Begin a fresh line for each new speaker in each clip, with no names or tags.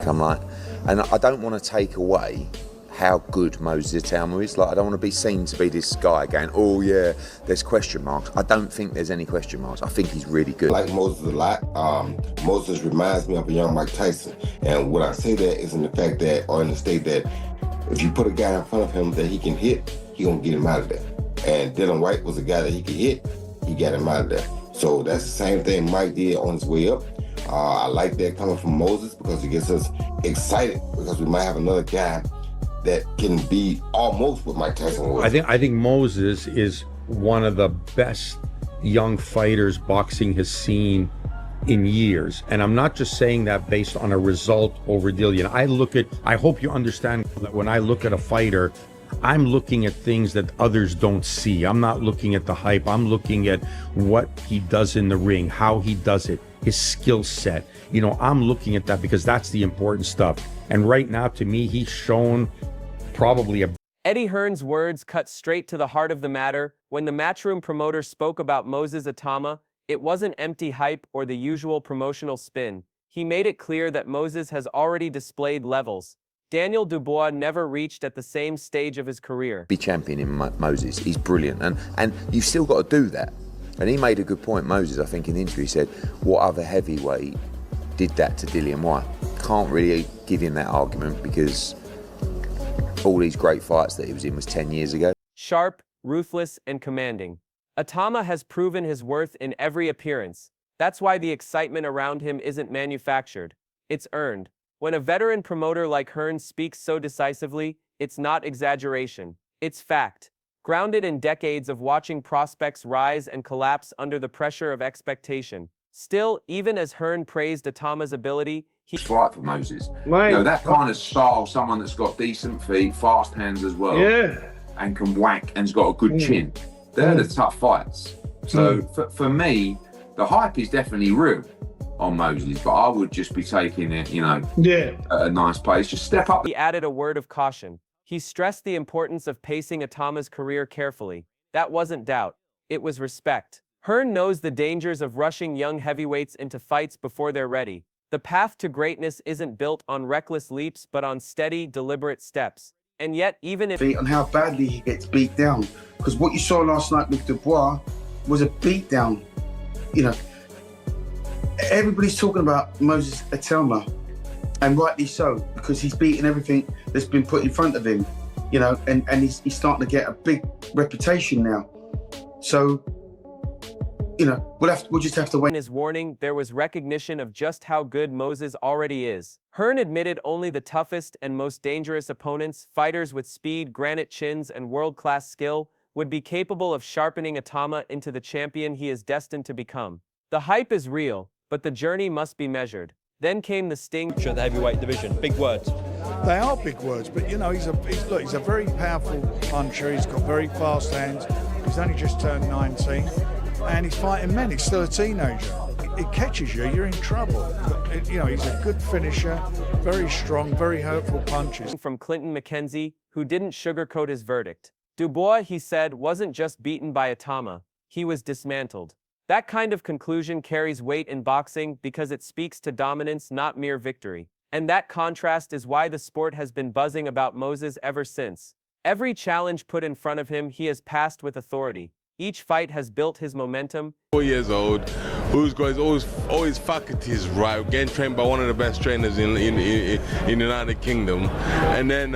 I'm like, and I don't want to take away how good Moses Itauma is. Like, I don't want to be seen to be this guy going, oh yeah, there's question marks. I don't think there's any question marks. I think he's really good.
I like Moses a lot. Moses reminds me of a young Mike Tyson. And what I say that is in the fact that, or in the state that, if you put a guy in front of him that he can hit, he gonna get him out of there. And Dylan White was a guy that he could hit, he got him out of there. So that's the same thing Mike did on his way up. I like that coming from Moses because it gets us excited because we might have another guy that can be almost what Mike Tyson was.
I think Moses is one of the best young fighters boxing has seen in years. And I'm not just saying that based on a result over Dillian. I hope you understand that when I look at a fighter, I'm looking at things that others don't see. I'm not looking at the hype. I'm looking at what he does in the ring, how he does it, his skill set. You know, I'm looking at that because that's the important stuff. And right now, to me, he's shown probably a...
Eddie Hearn's words cut straight to the heart of the matter. When the Matchroom promoter spoke about Moses Itauma, it wasn't empty hype or the usual promotional spin. He made it clear that Moses has already displayed levels Daniel Dubois never reached at the same stage of his career.
Be championing Moses, he's brilliant, and you've still got to do that. And he made a good point, Moses, I think in the interview, he said, what other heavyweight did that to Dillian White? Can't really give him that argument because all these great fights that he was in was 10 years ago.
Sharp, ruthless, and commanding. Itauma has proven his worth in every appearance. That's why the excitement around him isn't manufactured. It's earned. When a veteran promoter like Hearn speaks so decisively, it's not exaggeration. It's fact. Grounded in decades of watching prospects rise and collapse under the pressure of expectation. Still, even as Hearn praised Itauma's ability,
He's right for Moses. Right. You know, that kind of style, someone that's got decent feet, fast hands as well, and can whack and's got a good chin. They're the tough fights. So for me, the hype is definitely real on Moses, but I would just be taking it, you know, at a nice pace. Just step up.
He added a word of caution. He stressed the importance of pacing Itauma's career carefully. That wasn't doubt. It was respect. Hearn knows the dangers of rushing young heavyweights into fights before they're ready. The path to greatness isn't built on reckless leaps, but on steady, deliberate steps. And yet, even if...
on how badly he gets beat down. Because what you saw last night with Dubois was a beat down. You know, everybody's talking about Moses Itauma, and rightly so, because he's beaten everything that's been put in front of him, you know, and he's starting to get a big reputation now. So, you know, we'll just have to wait.
In his warning, there was recognition of just how good Moses already is. Hearn admitted only the toughest and most dangerous opponents, fighters with speed, granite chins, and world-class skill, would be capable of sharpening Itauma into the champion he is destined to become. The hype is real, but the journey must be measured. Then came the sting.
The heavyweight division, big words.
They are big words, but you know, he's a very powerful puncher. He's got very fast hands. He's only just turned 19. And he's fighting men, he's still a teenager. It catches you, you're in trouble. You know, he's a good finisher, very strong, very hurtful punches.
From Clinton McKenzie, who didn't sugarcoat his verdict. Dubois, he said, wasn't just beaten by Itauma, he was dismantled. That kind of conclusion carries weight in boxing because it speaks to dominance, not mere victory. And that contrast is why the sport has been buzzing about Moses ever since. Every challenge put in front of him, he has passed with authority. Each fight has built his momentum.
4 years old, who's got his always faculties right, getting trained by one of the best trainers in the United Kingdom. And then,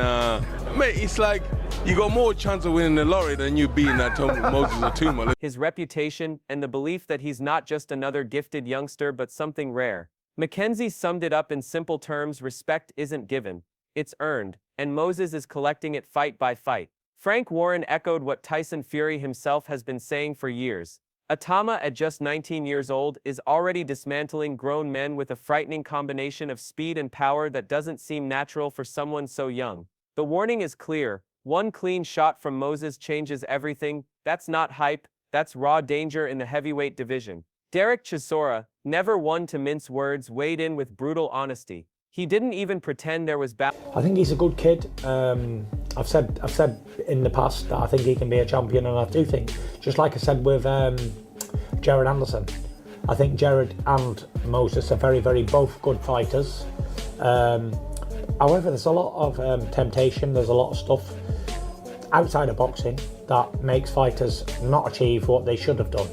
mate, it's like you got more chance of winning the lottery than you beating that Moses Itauma.
His reputation and the belief that he's not just another gifted youngster but something rare. McKenzie summed it up in simple terms: respect isn't given, it's earned, and Moses is collecting it fight by fight. Frank Warren echoed what Tyson Fury himself has been saying for years. Itauma, at just 19 years old, is already dismantling grown men with a frightening combination of speed and power that doesn't seem natural for someone so young. The warning is clear. One clean shot from Moses changes everything. That's not hype, that's raw danger in the heavyweight division. Derek Chisora, never one to mince words, weighed in with brutal honesty. He didn't even pretend there was
I think he's a good kid. I've said in the past that I think he can be a champion, and I do think, just like I said with Jared Anderson, I think Jared and Moses are very, very both good fighters. However, there's a lot of temptation, there's a lot of stuff outside of boxing that makes fighters not achieve what they should have done.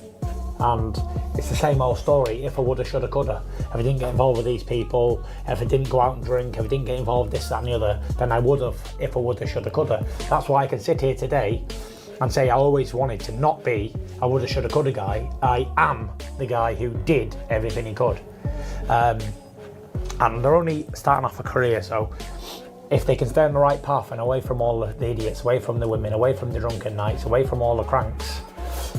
And it's the same old story, if I woulda, shoulda, coulda. If I didn't get involved with these people, if I didn't go out and drink, if I didn't get involved with this, that and the other, then I would have, if I woulda, shoulda, coulda. That's why I can sit here today and say I always wanted to not be a woulda, shoulda, coulda guy. I am the guy who did everything he could. And they're only starting off a career, so if they can stay on the right path and away from all the idiots, away from the women, away from the drunken nights, away from all the cranks,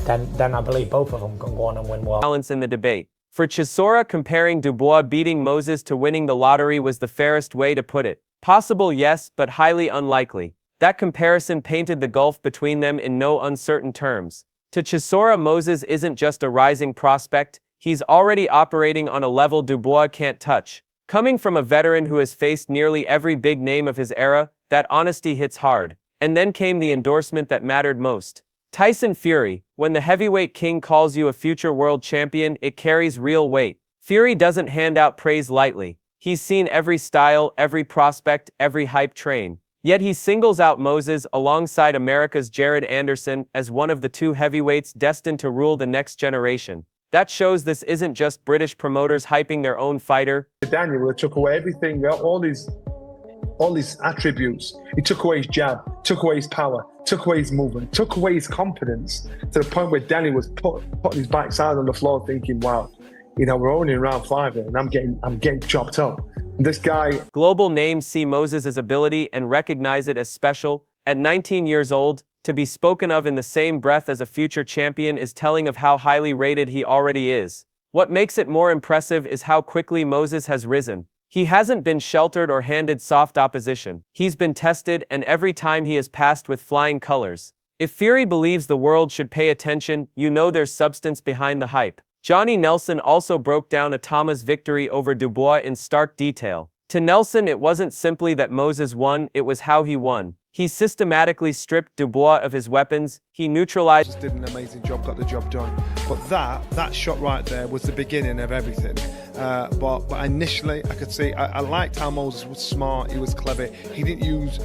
then I believe both of them can go on and win well.
Balance in the debate. For Chisora, comparing Dubois beating Moses to winning the lottery was the fairest way to put it. Possible, yes, but highly unlikely. That comparison painted the gulf between them in no uncertain terms. To Chisora, Moses isn't just a rising prospect, he's already operating on a level Dubois can't touch. Coming from a veteran who has faced nearly every big name of his era, that honesty hits hard. And then came the endorsement that mattered most. Tyson Fury, when the heavyweight king calls you a future world champion, it carries real weight. Fury doesn't hand out praise lightly. He's seen every style, every prospect, every hype train. Yet he singles out Moses alongside America's Jared Anderson as one of the two heavyweights destined to rule the next generation. That shows this isn't just British promoters hyping their own fighter.
Daniel took away everything, all his attributes. He took away his jab, took away his power, took away his movement, took away his confidence, to the point where Daniel was putting his backside on the floor thinking, wow, we're only in round 5 here, and I'm getting chopped up. And this guy...
Global names see Moses' ability and recognize it as special. At 19 years old, to be spoken of in the same breath as a future champion is telling of how highly rated he already is. What makes it more impressive is how quickly Moses has risen. He hasn't been sheltered or handed soft opposition. He's been tested, and every time he has passed with flying colors. If Fury believes the world should pay attention, there's substance behind the hype. Johnny Nelson also broke down Itauma's victory over Dubois in stark detail. To Nelson, it wasn't simply that Moses won, it was how he won. He systematically stripped Dubois of his weapons, he neutralized...
Just did an amazing job, got the job done. But that shot right there was the beginning of everything. But initially, I could see, I liked how Moses was smart, he was clever. He didn't use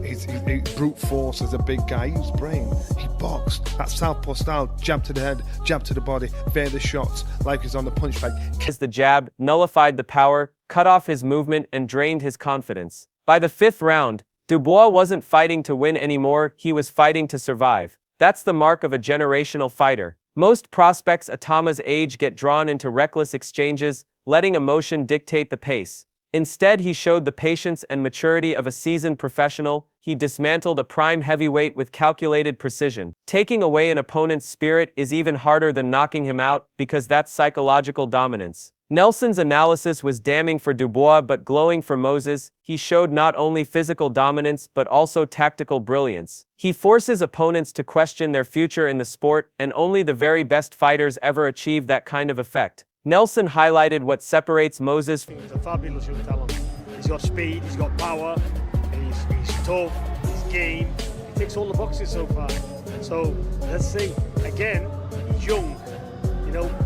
his brute force as a big guy, he used brain. He boxed, that southpaw style, jab to the head, jab to the body, veer the shots, like he's on the punch bag.
The jab nullified the power, cut off his movement, and drained his confidence. By the 5th round, Dubois wasn't fighting to win anymore, he was fighting to survive. That's the mark of a generational fighter. Most prospects Itauma's age get drawn into reckless exchanges, letting emotion dictate the pace. Instead, he showed the patience and maturity of a seasoned professional. He dismantled a prime heavyweight with calculated precision. Taking away an opponent's spirit is even harder than knocking him out, because that's psychological dominance. Nelson's analysis was damning for Dubois but glowing for Moses. He showed not only physical dominance but also tactical brilliance. He forces opponents to question their future in the sport, and only the very best fighters ever achieve that kind of effect. Nelson highlighted what separates Moses.
He's a fabulous young talent. He's got speed, he's got power, he's tough, he's game. He ticks all the boxes so far. So let's see. Again, he's young.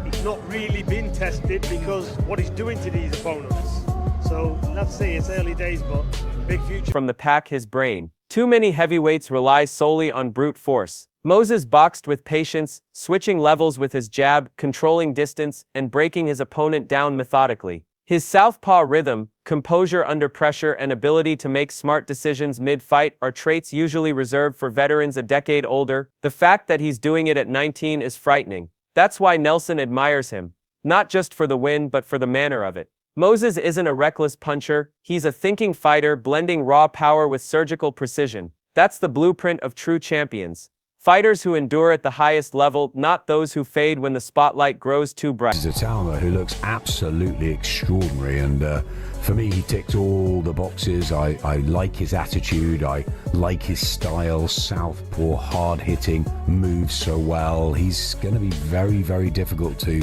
He's not really been tested because what he's doing to these opponents. So let's see, it's early days, but big future.
From the pack, his brain. Too many heavyweights rely solely on brute force. Moses boxed with patience, switching levels with his jab, controlling distance, and breaking his opponent down methodically. His southpaw rhythm, composure under pressure, and ability to make smart decisions mid-fight are traits usually reserved for veterans a decade older. The fact that he's doing it at 19 is frightening. That's why Nelson admires him. Not just for the win, but for the manner of it. Moses isn't a reckless puncher, he's a thinking fighter blending raw power with surgical precision. That's the blueprint of true champions. Fighters who endure at the highest level, not those who fade when the spotlight grows too bright.
Moses Itauma, who looks absolutely extraordinary, and for me he ticks all the boxes. I like his attitude, I like his style, southpaw, hard-hitting, moves so well. He's going to be very, very difficult to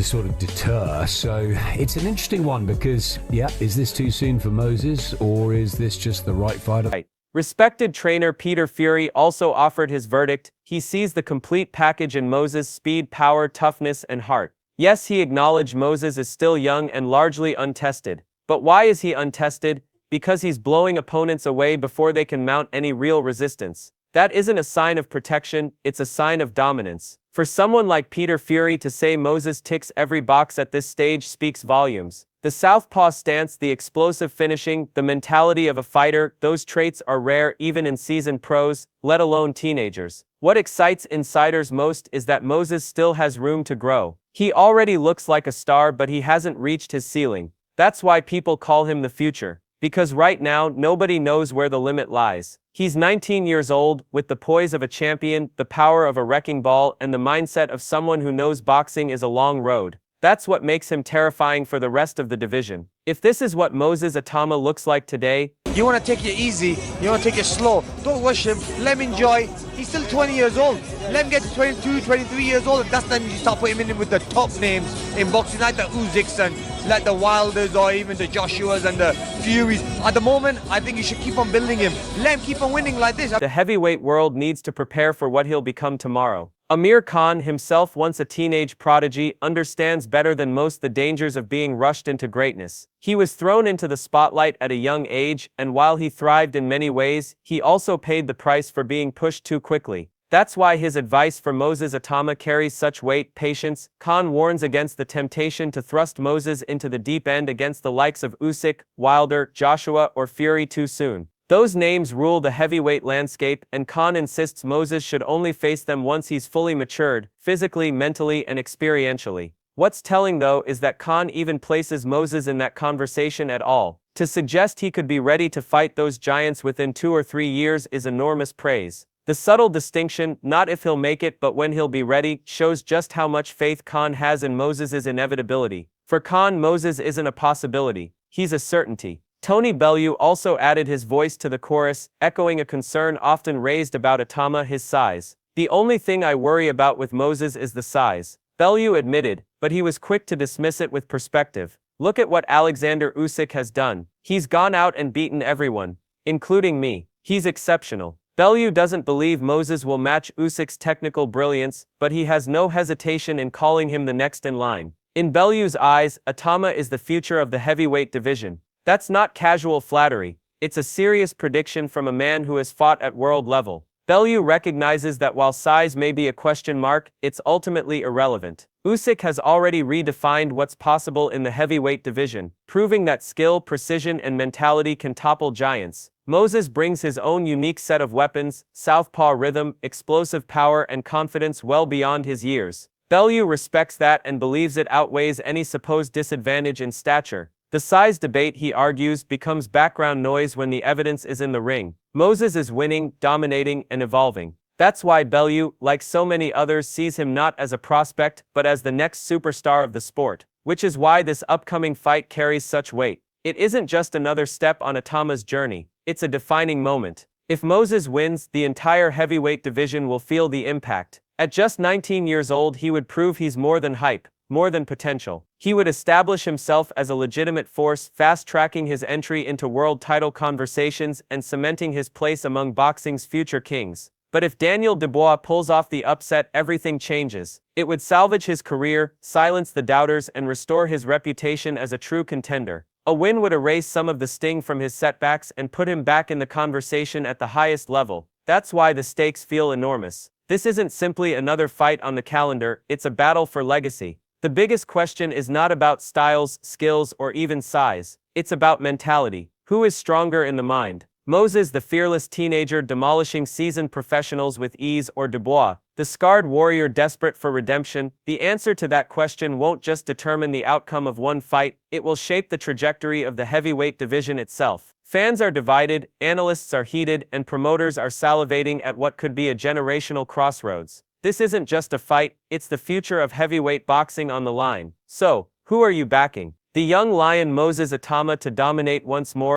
sort of deter. So it's an interesting one because, is this too soon for Moses, or is this just the right fighter?
Respected trainer Peter Fury also offered his verdict. He sees the complete package in Moses' speed, power, toughness, and heart. Yes, he acknowledged Moses is still young and largely untested. But why is he untested? Because he's blowing opponents away before they can mount any real resistance. That isn't a sign of protection, it's a sign of dominance. For someone like Peter Fury to say Moses ticks every box at this stage speaks volumes. The southpaw stance, the explosive finishing, the mentality of a fighter, those traits are rare even in seasoned pros, let alone teenagers. What excites insiders most is that Moses still has room to grow. He already looks like a star, but he hasn't reached his ceiling. That's why people call him the future. Because right now, nobody knows where the limit lies. He's 19 years old, with the poise of a champion, the power of a wrecking ball, and the mindset of someone who knows boxing is a long road. That's what makes him terrifying for the rest of the division. If this is what Moses Itauma looks like today,
you want to take it easy, you want to take it slow. Don't rush him, let him enjoy. He's still 20 years old. Let him get to 22, 23 years old, and that's then you start putting him in with the top names in boxing, like the Usyks and like the Wilders or even the Joshuas and the Furies. At the moment, I think you should keep on building him. Let him keep on winning like this.
The heavyweight world needs to prepare for what he'll become tomorrow. Amir Khan, himself once a teenage prodigy, understands better than most the dangers of being rushed into greatness. He was thrown into the spotlight at a young age, and while he thrived in many ways, he also paid the price for being pushed too quickly. That's why his advice for Moses Itauma carries such weight: patience. Khan warns against the temptation to thrust Moses into the deep end against the likes of Usyk, Wilder, Joshua, or Fury too soon. Those names rule the heavyweight landscape, and Khan insists Moses should only face them once he's fully matured, physically, mentally, and experientially. What's telling though is that Khan even places Moses in that conversation at all. To suggest he could be ready to fight those giants within 2 or 3 years is enormous praise. The subtle distinction, not if he'll make it but when he'll be ready, shows just how much faith Khan has in Moses' inevitability. For Khan, Moses isn't a possibility, he's a certainty. Tony Bellew also added his voice to the chorus, echoing a concern often raised about Itauma: his size. The only thing I worry about with Moses is the size, Bellew admitted, but he was quick to dismiss it with perspective. Look at what Alexander Usyk has done. He's gone out and beaten everyone, including me. He's exceptional. Bellew doesn't believe Moses will match Usyk's technical brilliance, but he has no hesitation in calling him the next in line. In Bellew's eyes, Itauma is the future of the heavyweight division. That's not casual flattery, it's a serious prediction from a man who has fought at world level. Bellew recognizes that while size may be a question mark, it's ultimately irrelevant. Usyk has already redefined what's possible in the heavyweight division, proving that skill, precision, and mentality can topple giants. Moses brings his own unique set of weapons: southpaw rhythm, explosive power, and confidence well beyond his years. Bellew respects that and believes it outweighs any supposed disadvantage in stature. The size debate, he argues, becomes background noise when the evidence is in the ring. Moses is winning, dominating, and evolving. That's why Bellew, like so many others, sees him not as a prospect, but as the next superstar of the sport. Which is why this upcoming fight carries such weight. It isn't just another step on Itauma's journey, it's a defining moment. If Moses wins, the entire heavyweight division will feel the impact. At just 19 years old, he would prove he's more than hype, more than potential. He would establish himself as a legitimate force, fast-tracking his entry into world title conversations and cementing his place among boxing's future kings. But if Daniel Dubois pulls off the upset, everything changes. It would salvage his career, silence the doubters, and restore his reputation as a true contender. A win would erase some of the sting from his setbacks and put him back in the conversation at the highest level. That's why the stakes feel enormous. This isn't simply another fight on the calendar, it's a battle for legacy. The biggest question is not about styles, skills, or even size. It's about mentality. Who is stronger in the mind? Moses, the fearless teenager demolishing seasoned professionals with ease, or Dubois, the scarred warrior desperate for redemption? The answer to that question won't just determine the outcome of one fight, it will shape the trajectory of the heavyweight division itself. Fans are divided, analysts are heated, and promoters are salivating at what could be a generational crossroads. This isn't just a fight, it's the future of heavyweight boxing on the line. So, who are you backing? The young lion Moses Itauma to dominate once more?